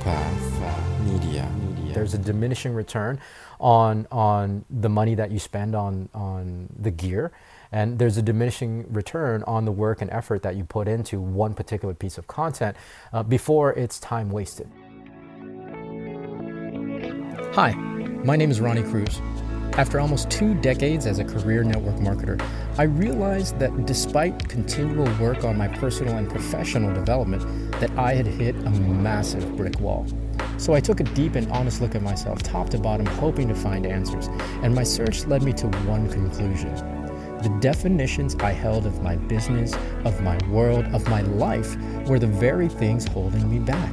Media. There's a diminishing return on the money that you spend on the gear, and there's a diminishing return on the work and effort that you put into one particular piece of content before it's time wasted. Hi, my name is Ronnie Cruz. After almost 2 decades as a career network marketer, I realized that despite continual work on my personal and professional development, that I had hit a massive brick wall. So I took a deep and honest look at myself, top to bottom, hoping to find answers, and my search led me to one conclusion. The definitions I held of my business, of my world, of my life were the very things holding me back.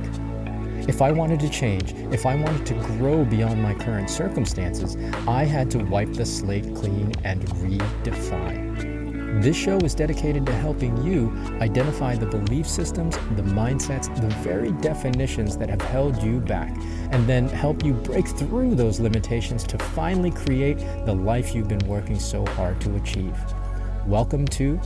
If I wanted to change, if I wanted to grow beyond my current circumstances, I had to wipe the slate clean and redefine. This show is dedicated to helping you identify the belief systems, the mindsets, the very definitions that have held you back, and then help you break through those limitations to finally create the life you've been working so hard to achieve. Welcome to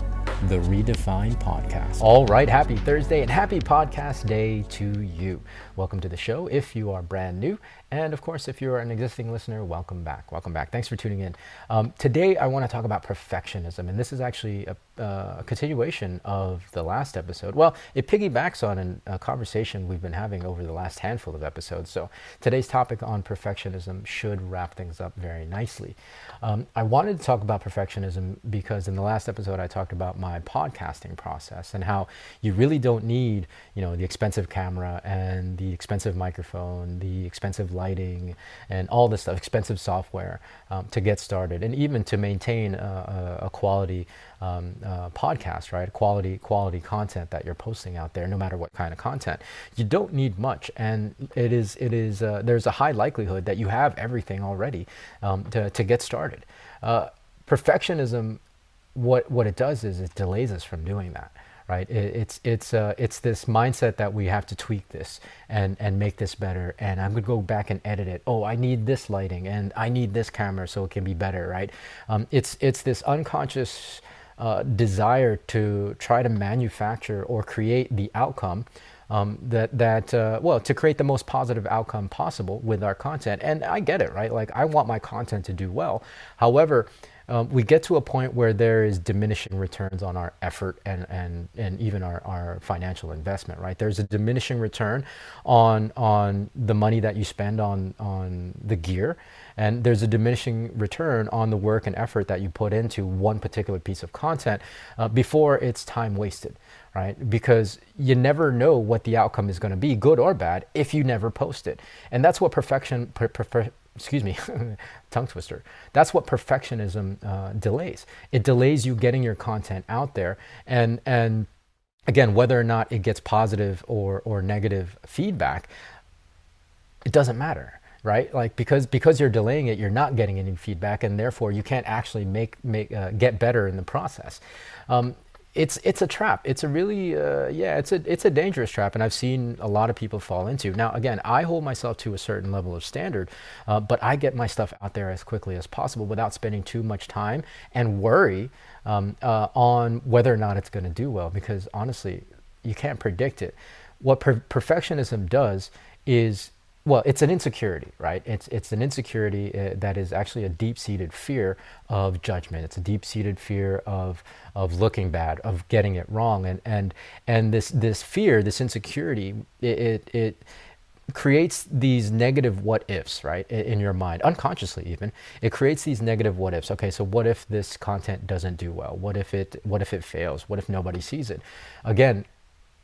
the Redefine Podcast. All right, happy Thursday and happy podcast day to you. Welcome to the show if you are brand new. And of course, if you're an existing listener, welcome back. Welcome back. Thanks for tuning in. Today, I want to talk about perfectionism. And this is actually a continuation of the last episode. Well, it piggybacks on a conversation we've been having over the last handful of episodes. So today's topic on perfectionism should wrap things up very nicely. I wanted to talk about perfectionism because in the last episode, I talked about my podcasting process and how you really don't need, the expensive camera and the expensive microphone, the expensive lighting, and all this stuff, expensive software to get started, and even to maintain a quality podcast, right? Quality content that you're posting out there, no matter what kind of content. You don't need much, and it is there's a high likelihood that you have everything already to get started. Perfectionism, what it does is it delays us from doing that. Right? It's this mindset that we have to tweak this and make this better. And I'm gonna go back and edit it. Oh, I need this lighting and I need this camera so it can be better, right? It's this unconscious desire to try to manufacture or create the outcome to create the most positive outcome possible with our content. And I get it, right? Like I want my content to do well. However, we get to a point where there is diminishing returns on our effort and even our financial investment, right? There's a diminishing return on the money that you spend on the gear, and there's a diminishing return on the work and effort that you put into one particular piece of content before it's time wasted, right? Because you never know what the outcome is going to be, good or bad, if you never post it. And that's what tongue twister. That's what perfectionism delays. It delays you getting your content out there, and again, whether or not it gets positive or negative feedback, it doesn't matter, right? Like because you're delaying it, you're not getting any feedback, and therefore you can't actually get better in the process. It's a trap. It's a really, it's a dangerous trap, and I've seen a lot of people fall into. Now, again, I hold myself to a certain level of standard, but I get my stuff out there as quickly as possible without spending too much time and worry on whether or not it's going to do well, because honestly, you can't predict it. What perfectionism does is, well, it's an insecurity, right? It's an insecurity that is actually a deep-seated fear of judgment. It's a deep-seated fear of looking bad, of getting it wrong, and this fear, this insecurity, it creates these negative what ifs, right, in your mind, unconsciously even. It creates these negative what ifs. Okay, so what if this content doesn't do well? What if it fails? What if nobody sees it? Again,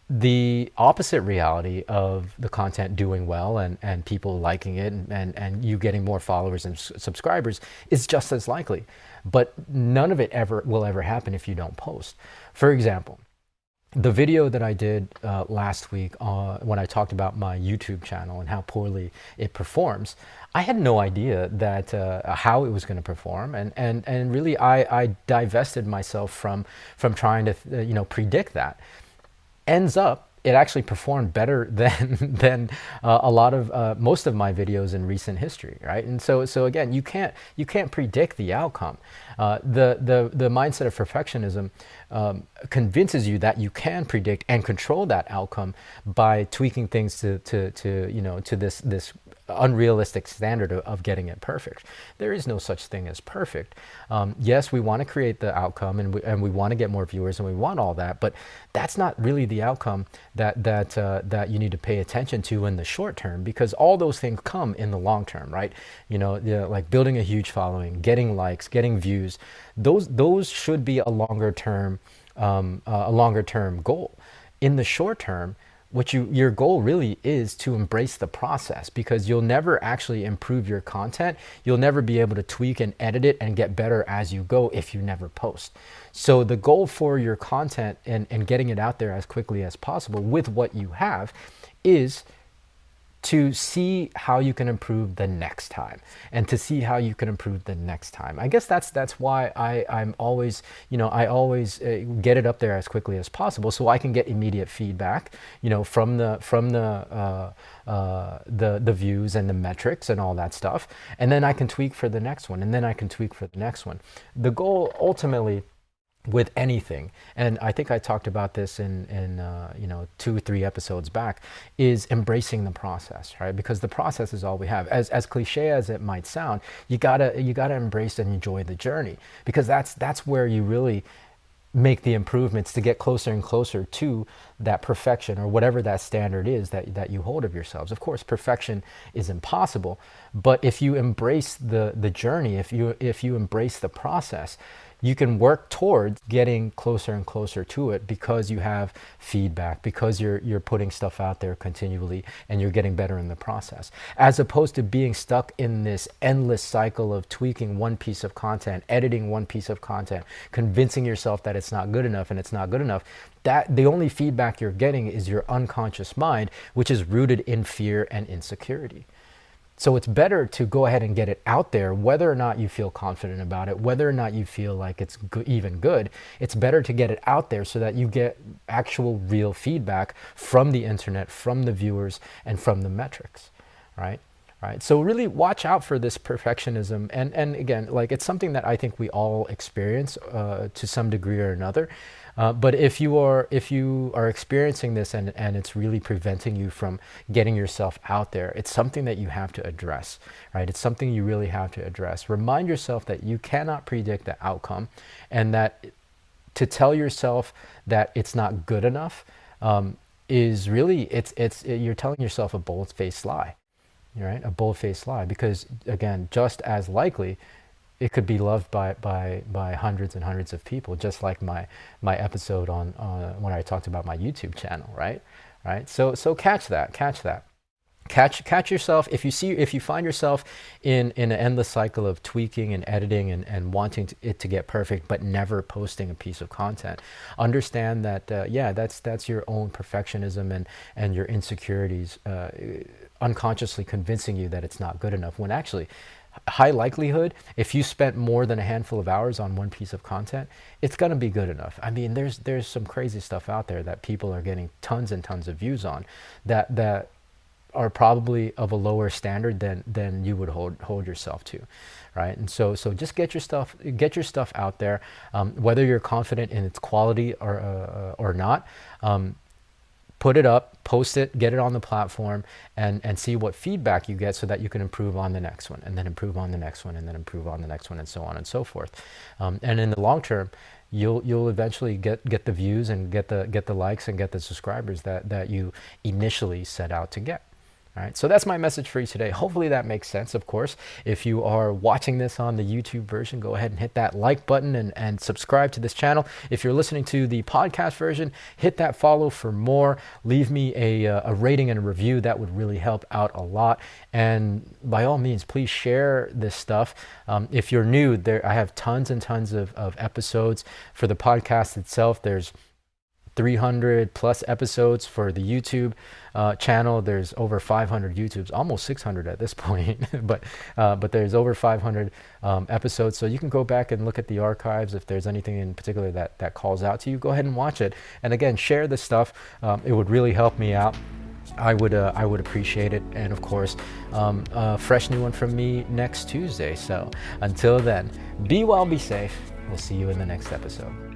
the opposite reality of the content doing well and people liking it and you getting more followers and subscribers is just as likely. But none of it will ever happen if you don't post. For example, the video that I did last week when I talked about my YouTube channel and how poorly it performs, I had no idea that how it was going to perform, and really I divested myself from trying to predict that. Ends up it actually performed better than a lot of most of my videos in recent history, right? And so again, you can't predict the outcome. The mindset of perfectionism convinces you that you can predict and control that outcome by tweaking things to this unrealistic standard of getting it perfect. There is no such thing as perfect. Yes, we want to create the outcome, and we want to get more viewers, and we want all that, but that's not really the outcome that you need to pay attention to in the short term, because all those things come in the long term, right? Like building a huge following, getting likes, getting views. Those should be a longer term goal. In the short term, your goal really is to embrace the process, because you'll never actually improve your content. You'll never be able to tweak and edit it and get better as you go if you never post. So the goal for your content and getting it out there as quickly as possible with what you have is to see how you can improve the next time, and to see how you can improve the next time. I guess that's why I'm always, I always get it up there as quickly as possible, so I can get immediate feedback, from the views and the metrics and all that stuff, and then I can tweak for the next one, and then I can tweak for the next one. The goal ultimately with anything, and I think I talked about this in 2 or 3 episodes back, is embracing the process, right? Because the process is all we have. As cliche as it might sound, you gotta embrace and enjoy the journey, because that's where you really make the improvements to get closer and closer to that perfection, or whatever that standard is that you hold of yourselves. Of course, perfection is impossible, but if you embrace the journey, if you embrace the process, you can work towards getting closer and closer to it, because you have feedback, because you're putting stuff out there continually, and you're getting better in the process, as opposed to being stuck in this endless cycle of tweaking one piece of content, editing one piece of content, convincing yourself that it's not good enough, and it's not good enough. That the only feedback you're getting is your unconscious mind, which is rooted in fear and insecurity. So it's better to go ahead and get it out there, whether or not you feel confident about it, whether or not you feel like it's even good. It's better to get it out there so that you get actual real feedback from the internet, from the viewers, and from the metrics, right? Right. So really watch out for this perfectionism. And again, like, it's something that I think we all experience to some degree or another. But if you are experiencing this and it's really preventing you from getting yourself out there, it's something that you have to address, right? It's something you really have to address. Remind yourself that you cannot predict the outcome, and that to tell yourself that it's not good enough is really, you're telling yourself a bold-faced lie, right? A bold-faced lie, because again, just as likely, it could be loved by hundreds and hundreds of people, just like my episode on when I talked about my YouTube channel, right? So catch yourself. If you find yourself in an endless cycle of tweaking and editing and wanting it to get perfect, but never posting a piece of content, understand that that's your own perfectionism and your insecurities unconsciously convincing you that it's not good enough, when actually, high likelihood, if you spent more than a handful of hours on one piece of content, it's going to be good enough. I mean, there's some crazy stuff out there that people are getting tons and tons of views on, that are probably of a lower standard than you would hold yourself to, right? And so just get your stuff out there, whether you're confident in its quality or not. Put it up, post it, get it on the platform, and see what feedback you get, so that you can improve on the next one, and then improve on the next one, and then improve on the next one, and so on and so forth. And in the long term, you'll eventually get the views and get the likes and get the subscribers that you initially set out to get. All right, so that's my message for you today. Hopefully that makes sense. Of course, if you are watching this on the YouTube version, go ahead and hit that like button and subscribe to this channel. If you're listening to the podcast version, hit that follow for more. Leave me a rating and a review. That would really help out a lot. And by all means, please share this stuff. If you're new, I have tons and tons of episodes for the podcast itself. There's 300 plus episodes for the YouTube channel. There's over 500 YouTubes, almost 600 at this point, but there's over 500 episodes. So you can go back and look at the archives. If there's anything in particular that calls out to you, go ahead and watch it. And again, share this stuff. It would really help me out. I would appreciate it. And of course, a fresh new one from me next Tuesday. So until then, be well, be safe. We'll see you in the next episode.